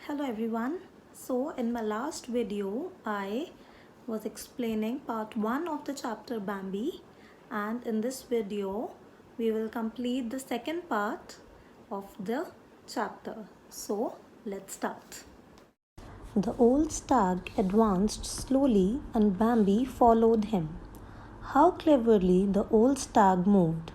Hello everyone. So in my last video I was explaining part 1 of the chapter Bambi, and in this video we will complete the second part of the chapter. So let's start. The old stag advanced slowly and Bambi followed him. How cleverly the old stag moved.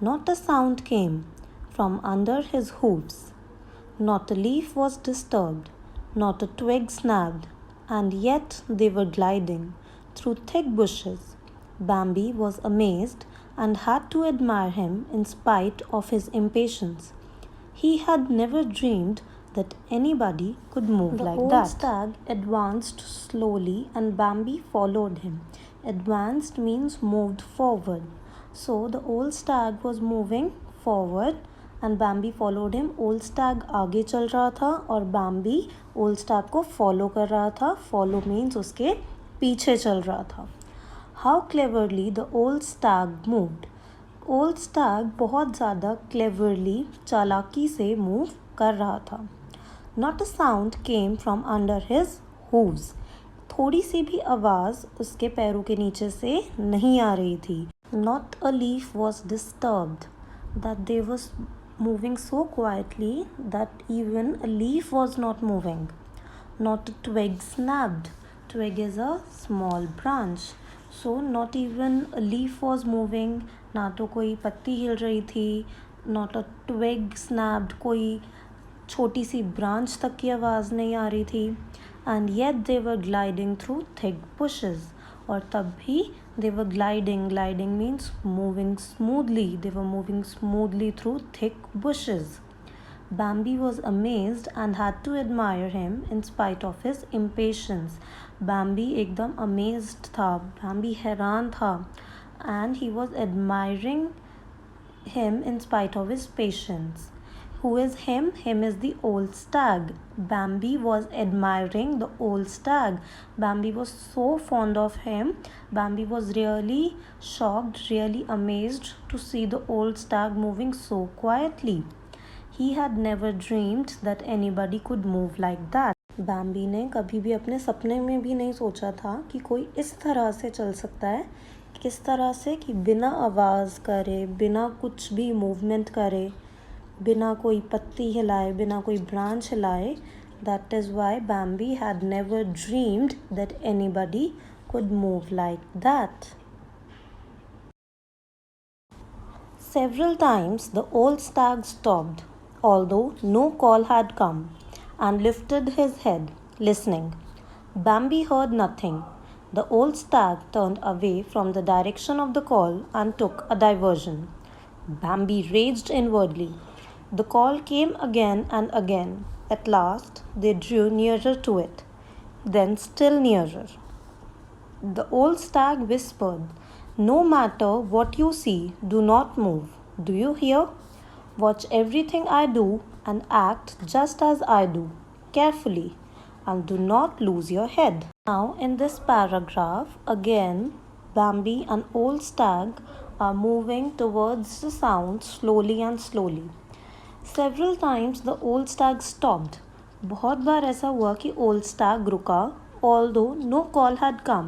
Not a sound came from under his hoofs. Not a leaf was disturbed, not a twig snapped, and yet they were gliding through thick bushes. Bambi was amazed and had to admire him in spite of his impatience. He had never dreamed that anybody could move like that. The old stag advanced slowly and Bambi followed him. Advanced means moved forward. So the old stag was moving forward and Bambi followed him. Old Stag आगे चल रहा था और Bambi old stag को follow कर रहा था. Follow means उसके पीछे चल रहा था. How cleverly the old Stag moved. Old Stag बहुत ज़्यादा क्लेवरली चालाकी से मूव कर रहा था. Not a sound came from under his hooves. थोड़ी सी भी आवाज़ उसके पैरों के नीचे से नहीं आ रही थी. Not a leaf was disturbed. That they was moving so quietly that even a leaf was not moving. Not a twig snapped. Twig is a small branch. So not even a leaf was moving. ना तो कोई पत्ती हिल रही थी. Not a twig snapped. कोई छोटी सी branch तक की आवाज़ नहीं आ रही थी. And yet they were gliding through thick bushes. और तब भी they were gliding. Gliding means moving smoothly. They were moving smoothly through thick bushes. Bambi was amazed and had to admire him in spite of his impatience. Bambi एकदम amazed था. Bambi हैरान था. And he was admiring him in spite of his patience. Who is him? Him is the old stag. Bambi was admiring the old stag. Bambi was so fond of him. Bambi was really shocked, really amazed to see the old stag moving so quietly. He had never dreamed that anybody could move like that. Bambi ने कभी भी अपने सपने में भी नहीं सोचा था कि कोई इस तरह से चल सकता है. किस तरह से कि बिना आवाज़ करे, बिना कुछ भी मूवमेंट करे, बिना कोई पत्ती हिलाए, बिना कोई ब्रांच हिलाए. That is why Bambi had never dreamed that anybody could move like that. Several times the old stag stopped, although no call had come, and lifted his head, listening. Bambi heard nothing. The old stag turned away from the direction of the call and took a diversion. Bambi raged inwardly. The call came again and again. At last, they drew nearer to it, then still nearer. The old stag whispered, "No matter what you see, do not move. Do you hear? Watch everything I do and act just as I do, carefully, and do not lose your head." Now, in this paragraph, again, Bambi and old stag are moving towards the sound slowly and slowly. Several times the old stag stopped. बहुत बार ऐसा हुआ कि old stag रुका, although no call had come,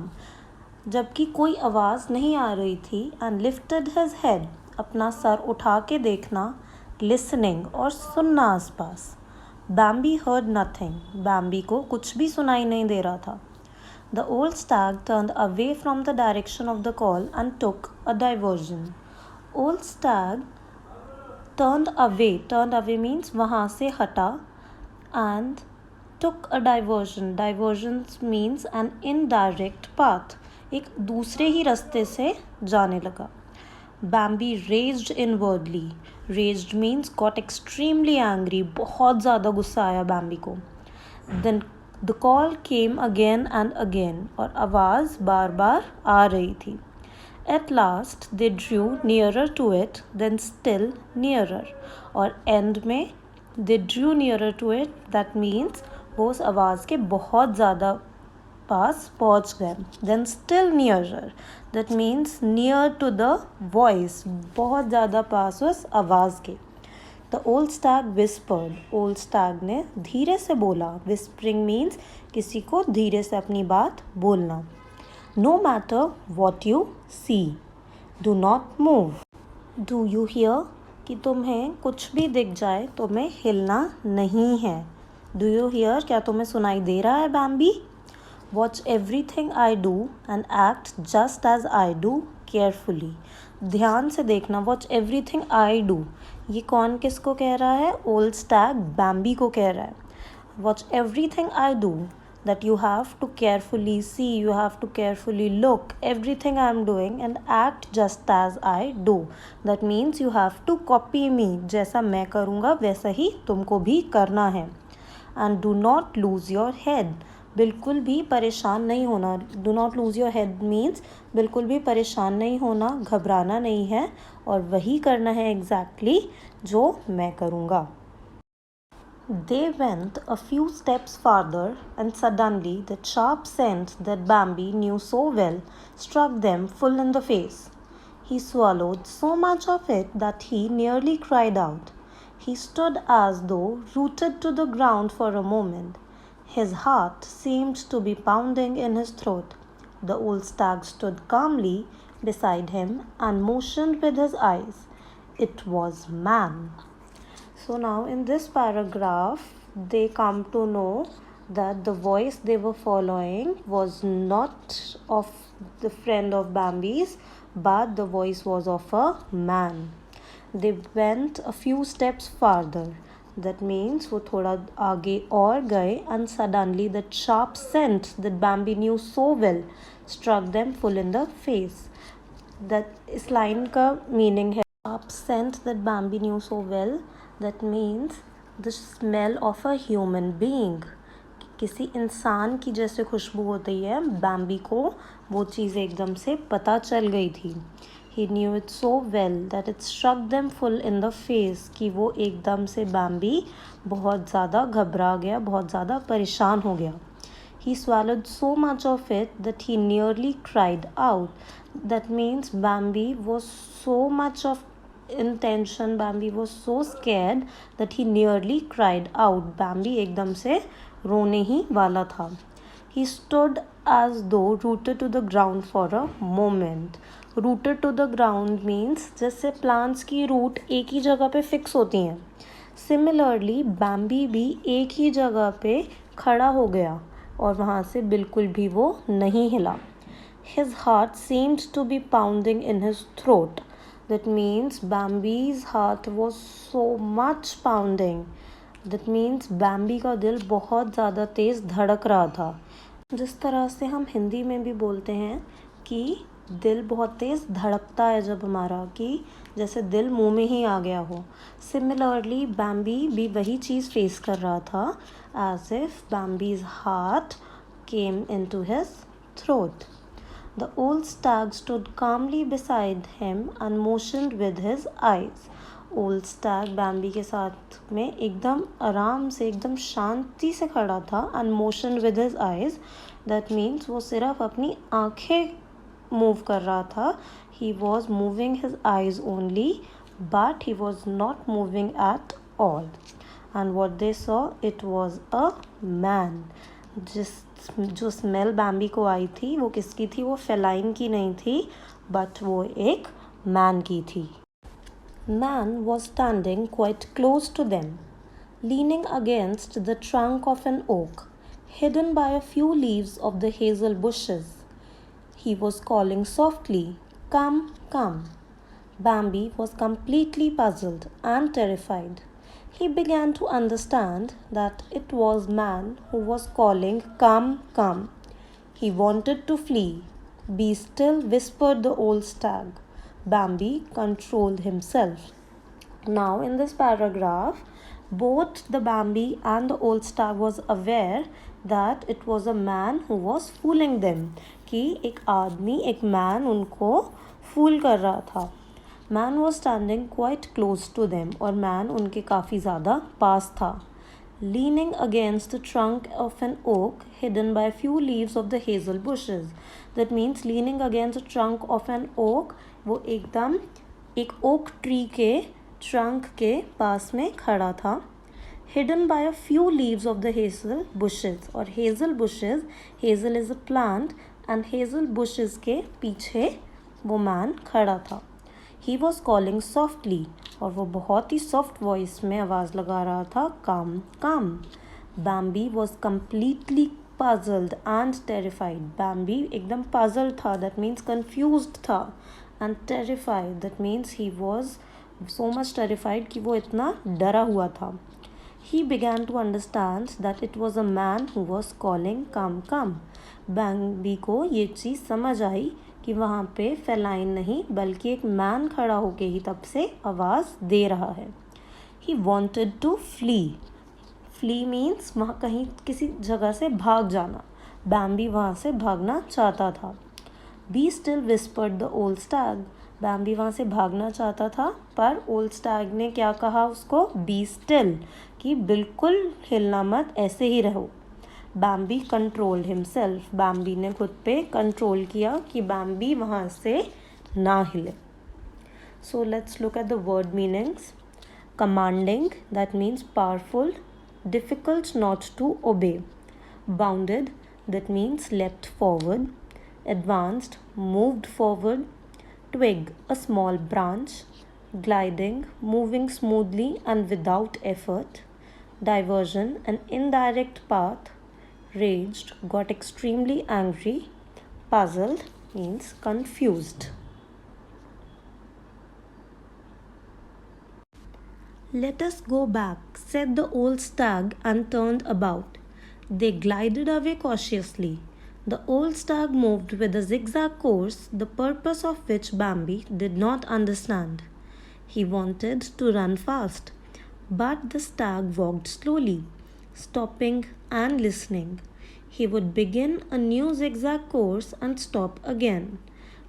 जबकि कोई आवाज़ नहीं आ रही थी, and lifted his head, अपना सर उठा के देखना, listening और सुनना आसपास. Bambi heard nothing. Bambi को कुछ भी सुनाई नहीं दे रहा था. The old stag turned away from the direction of the call and took a diversion. Old stag turned away means वहाँ से हटा, and took a diversion. Diversion means an indirect path. एक दूसरे ही रास्ते से जाने लगा. Bambi raged inwardly. Raged means got extremely angry. बहुत ज़्यादा गुस्सा आया Bambi को. Then the call came again and again. और आवाज़ बार बार आ रही थी. At last they drew nearer to it, then still nearer. और end में they drew nearer to it, that means वो उस आवाज़ के बहुत ज़्यादा पास पहुँच गए. Then still nearer, that means near to the voice, बहुत ज़्यादा पास उस आवाज़ के. The old Stag whispered, old Stag ने धीरे से बोला. विस्परिंग मीन्स किसी को धीरे से अपनी बात बोलना. No matter what you see, do not move. Do you hear, कि तुम्हें कुछ भी दिख जाए तुम्हें हिलना नहीं है. डू यू हियर, क्या तुम्हें सुनाई दे रहा है Bambi. Watch everything I do and act just as I do carefully. ध्यान से देखना. वॉच एवरीथिंग आई डू, ये कौन किसको कह रहा है. ओल्ड स्टैग बैम्बी को कह रहा है. Watch everything I do, that you have to carefully see, you have to carefully look everything I am doing and act just as I do. That means you have to copy me, जैसा मैं करूँगा वैसा ही तुमको भी करना है. And do not lose your head, बिल्कुल भी परेशान नहीं होना. Do not lose your head means बिल्कुल भी परेशान नहीं होना, घबराना नहीं है और वही करना है exactly जो मैं करूँगा. They went a few steps farther, and suddenly the sharp scent that Bambi knew so well struck them full in the face. He swallowed so much of it that he nearly cried out. He stood as though rooted to the ground for a moment. His heart seemed to be pounding in his throat. The old stag stood calmly beside him and motioned with his eyes. It was man. So now in this paragraph they come to know that the voice they were following was not of the friend of Bambi's, but the voice was of a man. They went a few steps farther. That means वो थोड़ा आगे और गए and suddenly that sharp scent that Bambi knew so well struck them full in the face. That इस line का meaning है sharp scent that Bambi knew so well. That means the smell of a human being. किसी इंसान की जैसे खुशबू होती है, बैम्बी को वो चीज़ एकदम से पता चल गई थी. He knew it so well that it struck them full in the face, कि वो एकदम से बैम्बी बहुत ज़्यादा घबरा गया, बहुत ज़्यादा परेशान हो गया. He swallowed so much of it that he nearly cried out. That means Bambi was so much of in tension, Bambi was so scared that he nearly cried out. Bambi एकदम से रोने ही वाला था. He stood as though rooted to the ground for a moment. Rooted to the ground means जैसे plants की root एक ही जगह पे fix होती हैं. Similarly, Bambi भी एक ही जगह पे खड़ा हो गया और वहाँ से बिल्कुल भी वो नहीं हिला. His heart seemed to be pounding in his throat. That means Bambi's heart was so much pounding. That means Bambi का दिल बहुत ज़्यादा तेज़ धड़क रहा था. जिस तरह से हम हिंदी में भी बोलते हैं कि दिल बहुत तेज़ धड़कता है जब हमारा, कि जैसे दिल मुंह में ही आ गया हो. Similarly, Bambi भी वही चीज़ फेस कर रहा था, as if Bambi's heart came into his throat. The old stag stood calmly beside him and motioned with his eyes. Old stag Bambi के साथ में एकदम आराम से, एकदम शांति से खड़ा था. And motioned with his eyes, that means वो सिर्फ अपनी आँखें मूव कर रहा था. He was moving his eyes only, but he was not moving at all. And what they saw, it was a man. जो स्मेल बैम्बी को आई थी वो किसकी थी, वो फेलाइन की नहीं थी, बट वो एक मैन की थी. Man was standing quite close to them, leaning against the trunk of an oak, hidden by a few leaves of the hazel bushes. He was calling softly, come come. Bambi was completely puzzled and terrified. He began to understand that it was man who was calling, come, come. He wanted to flee. Be still, whispered the old stag. Bambi controlled himself. Now in this paragraph, both the Bambi and the old stag was aware that it was a man who was fooling them. कि एक आदमी, एक man उनको fool कर रहा था. Man was standing quite close to them, और man उनके काफ़ी ज़्यादा पास था. Leaning against the trunk of an oak, hidden by a few leaves of the hazel bushes. That means leaning against the trunk of an oak, वो एकदम एक oak tree के trunk के पास में खड़ा था। Hidden by a few leaves of the hazel bushes, और hazel bushes, hazel is a plant, and hazel bushes के पीछे वो मैन खड़ा था। He was calling softly, और वो बहुत ही सॉफ्ट वॉइस में आवाज़ लगा रहा था, come, come. Bambi was completely puzzled and terrified. Bambi एकदम puzzled था, that means confused था, and terrified, that means he was so much terrified कि वो इतना डरा हुआ था। He began to understand that it was a man who was calling, come, come. Bambi को ये चीज़ समझ आई कि वहाँ पे फेलाइन नहीं बल्कि एक मैन खड़ा होके ही तब से आवाज़ दे रहा है। He wanted to flee. Flee means वहाँ कहीं किसी जगह से भाग जाना। Bambi वहाँ से भागना चाहता था। Be still, whispered the old stag. Bambi वहाँ से भागना चाहता था, पर ओल्ड स्टैग ने क्या कहा उसको? बी स्टिल, कि बिल्कुल हिलना मत, ऐसे ही रहो। Bambi कंट्रोल्ड हिमसेल्फ, Bambi ने खुद पे कंट्रोल किया कि Bambi वहाँ से ना हिले। So let's look at the word meanings. Commanding, that means powerful, difficult not to obey. Bounded, that means left forward. Advanced, moved forward. Twig, a small branch. Gliding, moving smoothly and without effort. Diversion, an indirect path. Raged, got extremely angry. Puzzled means confused. Let us go back, said the old stag and turned about. They glided away cautiously. The old stag moved with a zigzag course, the purpose of which Bambi did not understand. He wanted to run fast, but the stag walked slowly, stopping and listening. He would begin a new zigzag course and stop again,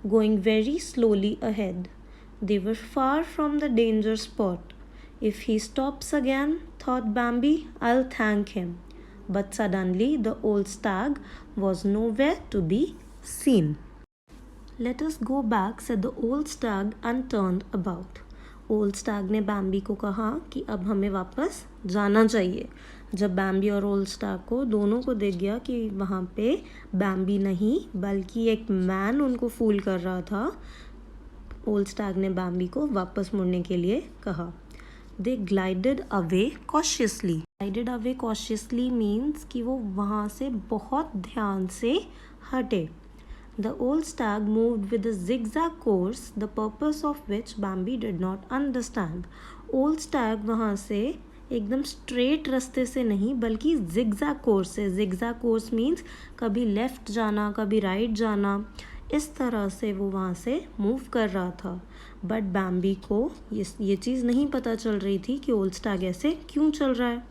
going very slowly ahead. They were far from the danger spot. If he stops again, thought Bambi, I'll thank him. But suddenly the old stag was nowhere to be seen. Let us go back, said the old stag and turned about. Old stag ने Bambi को कहा कि अब हमें वापस जाना चाहिए। जब Bambi और old stag को दोनों को दिख गया कि वहाँ पे Bambi नहीं बल्कि एक मैन उनको फूल कर रहा था, old stag ने Bambi को वापस मुड़ने के लिए कहा। They glided away cautiously. Glided away cautiously means कि वो वहाँ से बहुत ध्यान से हटे। The old stag moved with a zigzag course, the purpose of which Bambi did not understand. Old stag वहाँ से एकदम स्ट्रेट रास्ते से नहीं बल्कि zigzag course से। zigzag course means कभी लेफ़्ट जाना कभी राइट जाना, इस तरह से वो वहाँ से मूव कर रहा था। बट Bambi को ये चीज़ नहीं पता चल रही थी कि ओल्ड स्टैग ऐसे क्यों चल रहा है।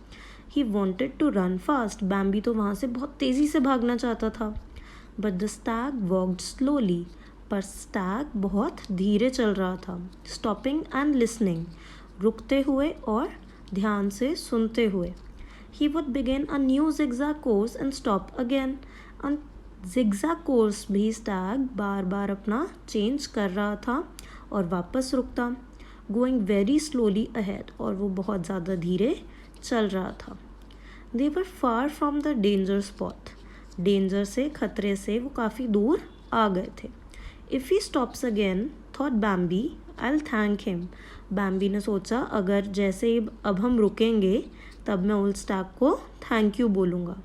He wanted to run fast, Bambi तो वहाँ से बहुत तेज़ी से भागना चाहता था। But the Stag walked slowly, पर स्टैग बहुत धीरे चल रहा था। स्टॉपिंग एंड लिसनिंग, रुकते हुए और ध्यान से सुनते हुए। He would begin a new zigzag course and stop again. zigzag course भी स्टैग बार बार अपना चेंज कर रहा था और वापस रुकता। गोइंग वेरी स्लोली अहेड, और वो बहुत ज़्यादा धीरे चल रहा था। They were far from the danger spot, danger से खतरे से वो काफ़ी दूर आ गए थे। If he stops again thought Bambi, I will thank him. Bambi ने सोचा अगर जैसे अब हम रुकेंगे तब मैं ओल्ड स्टैग को थैंक यू बोलूँगा।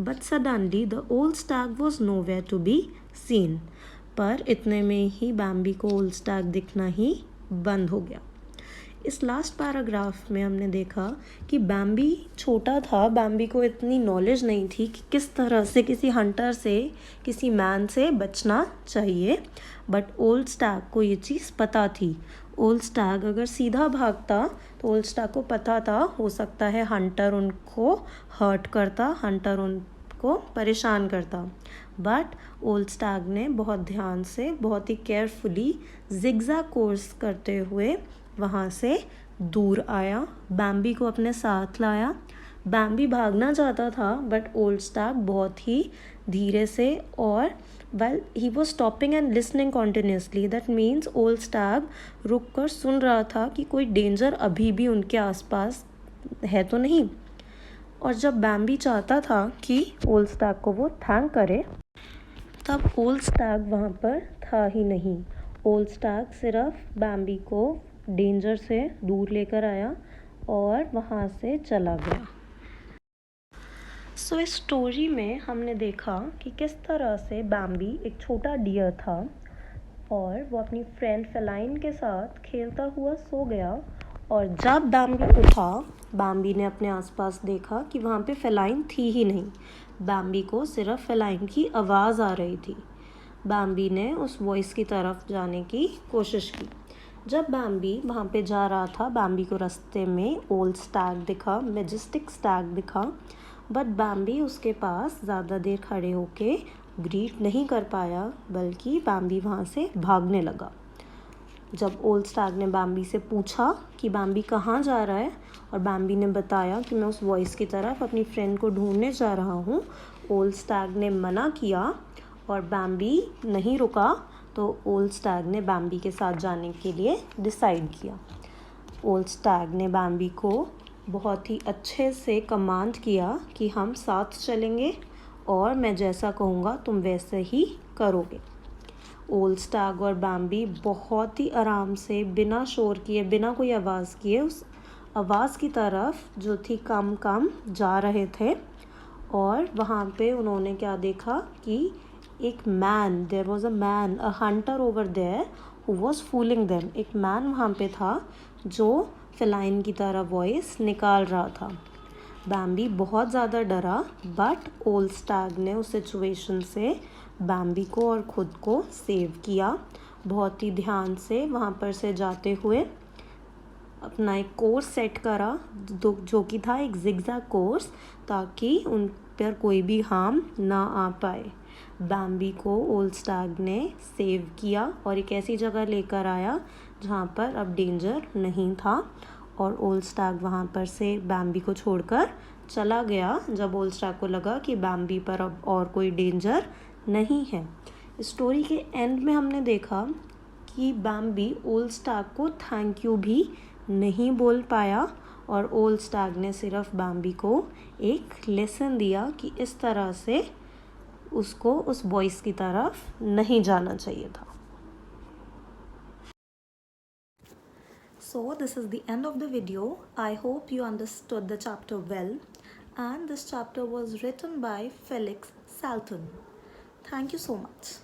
But suddenly the old stag was nowhere to be seen, पर इतने में ही Bambi को ओल्ड स्टैग दिखना ही बंद हो गया। इस लास्ट पैराग्राफ में हमने देखा कि Bambi छोटा था, Bambi को इतनी नॉलेज नहीं थी कि किस तरह से किसी हंटर से किसी मैन से बचना चाहिए, बट ओल्ड स्टैग को ये चीज़ पता थी। ओल्ड स्टैग अगर सीधा भागता तो ओल्ड स्टैग को पता था हो सकता है हंटर उनको हर्ट करता, हंटर उनको परेशान करता। बट ओल्ड स्टैग ने बहुत ध्यान से बहुत ही केयरफुली zigzag कोर्स करते हुए वहाँ से दूर आया, Bambi को अपने साथ लाया। बैम्बी भागना चाहता था बट ओल्ड स्टैग बहुत ही धीरे से और well he was stopping and listening continuously, that means old Stag रुक कर सुन रहा था कि कोई डेंजर अभी भी उनके आसपास है तो नहीं। और जब बैम्बी चाहता था कि ओल्ड स्टैग को वो थैंक करे, तब ओल्ड स्टैग वहाँ पर था ही नहीं। ओल्ड स्टैग सिर्फ बैम्बी को डेंजर से दूर लेकर आया और वहाँ से चला गया। सो इस स्टोरी में हमने देखा कि किस तरह से बैम्बी एक छोटा डियर था और वो अपनी फ्रेंड फेलाइन के साथ खेलता हुआ सो गया। और जब बैम्बी उठा, बैम्बी ने अपने आसपास देखा कि वहाँ पे फेलाइन थी ही नहीं। बैम्बी को सिर्फ फेलाइन की आवाज़ आ रही थी। बैम्बी ने उस वॉइस की तरफ जाने की कोशिश की। जब बैम्बी वहाँ पे जा रहा था, बैम्बी को रास्ते में ओल्ड स्टैग दिखा, मैजेस्टिक स्टैग दिखा, बट बैम्बी उसके पास ज़्यादा देर खड़े होके ग्रीट नहीं कर पाया, बल्कि बैम्बी वहाँ से भागने लगा। जब ओल्ड स्टैग ने बैम्बी से पूछा कि बैम्बी कहाँ जा रहा है, और बैम्बी ने बताया कि मैं उस वॉइस की तरफ अपनी फ्रेंड को ढूंढने जा रहा हूँ, ओल्ड स्टैग ने मना किया और बैम्बी नहीं रुका, तो ओल्ड स्टैग ने बैम्बी के साथ जाने के लिए डिसाइड किया। ओल्ड स्टैग ने बैम्बी को बहुत ही अच्छे से कमांड किया कि हम साथ चलेंगे और मैं जैसा कहूँगा तुम वैसे ही करोगे। ओल्ड स्टैग और बैम्बी बहुत ही आराम से, बिना शोर किए, बिना कोई आवाज़ किए, उस आवाज़ की तरफ जो थी कम कम जा रहे थे। और वहाँ पे उन्होंने क्या देखा कि एक man, there was a man, a hunter over there who was fooling them. एक मैन वहाँ पे था जो फेलाइन की तरह वॉइस निकाल रहा था। बैम्बी बहुत ज़्यादा डरा, बट ओल्ड स्टैग ने उस सिचुएशन से बैम्बी को और ख़ुद को सेव किया। बहुत ही ध्यान से वहाँ पर से जाते हुए अपना एक कोर्स सेट करा, जो कि था एक जिगजैग कोर्स, ताकि उन पर कोई भी हार्म ना आ पाए। बैम्बी को ओल्ड स्टैग ने सेव किया और एक ऐसी जगह लेकर आया जहाँ पर अब डेंजर नहीं था, और ओल्ड स्टैग वहाँ पर से बैम्बी को छोड़कर चला गया जब ओल्ड स्टैग को लगा कि बैम्बी पर अब और कोई डेंजर नहीं है। स्टोरी के एंड में हमने देखा कि बैम्बी ओल्ड स्टैग को थैंक यू भी नहीं बोल पाया, और ओल्ड स्टैग ने सिर्फ बैम्बी को एक लेसन दिया कि इस तरह से उसको उस वॉइस की तरफ नहीं जाना चाहिए था। So this is the end of the video. I hope you understood the chapter well, and this chapter was written by Felix Salton. Thank you so much.